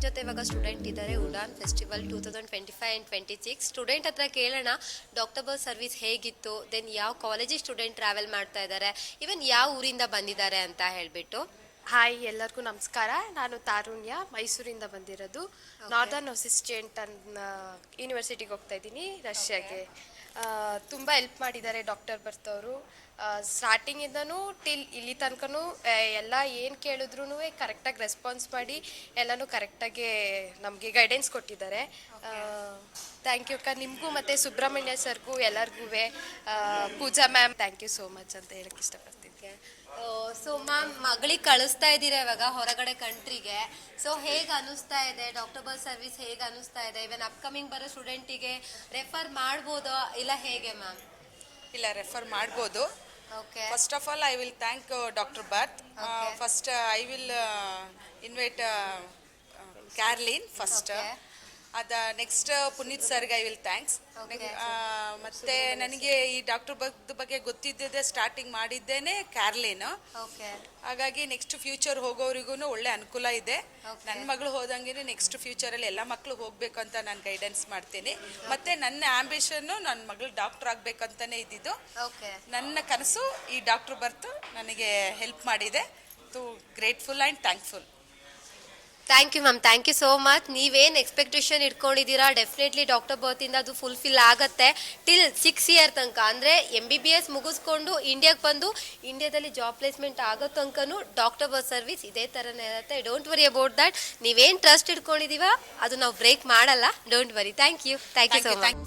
ಜೊತೆ ಇವಾಗ ಸ್ಟೂಡೆಂಟ್ ಇದ್ದಾರೆ ಉಡಾನ್ ಫೆಸ್ಟಿವಲ್ 2025 ಆ್ಯಂಡ್ 26. ಸ್ಟೂಡೆಂಟ್ ಹತ್ರ ಕೇಳೋಣ ಡಾಕ್ಟರ್ ಬಸ್ ಸರ್ವಿಸ್ ಹೇಗಿತ್ತು, ದೆನ್ ಯಾವ ಕಾಲೇಜಿಗೆ ಸ್ಟೂಡೆಂಟ್ ಟ್ರಾವೆಲ್ ಮಾಡ್ತಾ ಇದ್ದಾರೆ, ಇವನ್ ಯಾವ ಊರಿಂದ ಬಂದಿದ್ದಾರೆ ಅಂತ ಹೇಳ್ಬಿಟ್ಟು. ಹಾಯ್, ಎಲ್ಲರಿಗೂ ನಮಸ್ಕಾರ. ನಾನು ತಾರುಣ್ಯ, ಮೈಸೂರಿಂದ ಬಂದಿರೋದು. ನಾರ್ದರ್ನ್ ಅಸಿಸ್ಟೆಂಟ್ ಯೂನಿವರ್ಸಿಟಿಗೆ ಹೋಗ್ತಾ ಇದ್ದೀನಿ, ರಷ್ಯಾಗೆ. ತುಂಬ ಹೆಲ್ಪ್ ಮಾಡಿದ್ದಾರೆ ಡಾಕ್ಟರ್ ಬರ್ತವರು. ಸ್ಟಾರ್ಟಿಂಗಿಂದನೂ ಟಿಲ್ ಇಲ್ಲಿ ತನಕನೂ ಎಲ್ಲ ಏನು ಕೇಳಿದ್ರೂ ಕರೆಕ್ಟಾಗಿ ರೆಸ್ಪಾನ್ಸ್ ಮಾಡಿ ಎಲ್ಲನೂ ಕರೆಕ್ಟಾಗಿ ನಮಗೆ ಗೈಡೆನ್ಸ್ ಕೊಟ್ಟಿದ್ದಾರೆ. ಥ್ಯಾಂಕ್ ಯು ಅಕ್ಕ, ನಿಮಗೂ ಮತ್ತು ಸುಬ್ರಹ್ಮಣ್ಯ ಸರ್ಗೂ ಎಲ್ಲರಿಗೂ, Pooja ma'am thank you so much ಅಂತ ಹೇಳಕ್ಕೆ ಇಷ್ಟಪಡ್ತೀನಿ. ಸೊ ಮ್ಯಾಮ್, ಮಗಳಿಗೆ ಕಳಿಸ್ತಾ ಇದ್ದೀರಾ ಇವಾಗ ಹೊರಗಡೆ ಕಂಟ್ರಿಗೆ. ಸೊ ಹೇಗೆ ಅನಿಸ್ತಾ ಇದೆ ಡಾಕ್ಟರ್ ಬಸ್ ಸರ್ವಿಸ್, ಹೇಗೆ ಅನಿಸ್ತಾ ಇದೆ? ಇವನ್ ಅಪ್ಕಮಿಂಗ್ ಬರೋ ಸ್ಟೂಡೆಂಟಿಗೆ ರೆಫರ್ ಮಾಡ್ಬೋದಾ ಇಲ್ಲ ಹೇಗೆ ಮ್ಯಾಮ್? ಇಲ್ಲ, ರೆಫರ್ ಮಾಡ್ಬೋದು. Okay, first of all I will thank doctor Barth. First I will invite Carlin first. ಅದ ನೆಕ್ಸ್ಟ್ ಪುನೀತ್ ಸರ್ಗೆ ಐ ವಿಲ್ ಥ್ಯಾಂಕ್ಸ್. ಮತ್ತೆ ನನಗೆ ಈ ಡಾಕ್ಟರ್ ಬಗ್ಗೆ ಗೊತ್ತಿದ್ದಿದೆ, ಸ್ಟಾರ್ಟಿಂಗ್ ಮಾಡಿದ್ದೇನೆ ಕ್ಯಾರ್ಲಿನ್. ಹಾಗಾಗಿ ನೆಕ್ಸ್ಟ್ ಫ್ಯೂಚರ್ ಹೋಗೋರಿಗೂ ಒಳ್ಳೆ ಅನುಕೂಲ ಇದೆ. ನನ್ನ ಮಗಳು ಹೋದಂಗೆ ನೆಕ್ಸ್ಟ್ ಫ್ಯೂಚರಲ್ಲಿ ಎಲ್ಲ ಮಕ್ಕಳು ಹೋಗ್ಬೇಕು ಅಂತ ನಾನು ಗೈಡೆನ್ಸ್ ಮಾಡ್ತೀನಿ. ಮತ್ತೆ ನನ್ನ ಆಂಬಿಷನ್ನು ನನ್ನ ಮಗಳು ಡಾಕ್ಟರ್ ಆಗ್ಬೇಕಂತಾನೆ ಇದ್ದಿದ್ದು. ನನ್ನ ಕನಸು ಈ ಡಾಕ್ಟರ್ ಬರ್ತು ನನಗೆ ಹೆಲ್ಪ್ ಮಾಡಿದೆ. Grateful and thankful. Thank you ma'am, thank you so much. ನೀವೇನು ಎಕ್ಸ್ಪೆಕ್ಟೇಷನ್ ಇಟ್ಕೊಂಡಿದ್ದೀರಾ ಡೆಫಿನೆಟ್ಲಿ ಡಾಕ್ಟರ್ ಬರ್ತಿಂದ ಅದು ಫುಲ್ಫಿಲ್ ಆಗುತ್ತೆ. ಟಿಲ್ 6 ಇಯರ್ ತನಕ ಅಂದರೆ MBBS ಮುಗಿಸ್ಕೊಂಡು ಇಂಡಿಯಾಗೆ ಬಂದು ಇಂಡಿಯಾದಲ್ಲಿ ಜಾಬ್ ಪ್ಲೇಸ್ಮೆಂಟ್ ಆಗೋ ತನಕನೂ ಡಾಕ್ಟರ್ ಬಸ್ ಸರ್ವಿಸ್ ಇದೇ ಥರನೇ ಇರುತ್ತೆ. Don't worry about that. ನೀವೇನು ಟ್ರಸ್ಟ್ ಇಟ್ಕೊಂಡಿದ್ದೀವ ಅದು ನಾವು ಬ್ರೇಕ್ ಮಾಡಲ್ಲ. Don't worry. Thank you so much.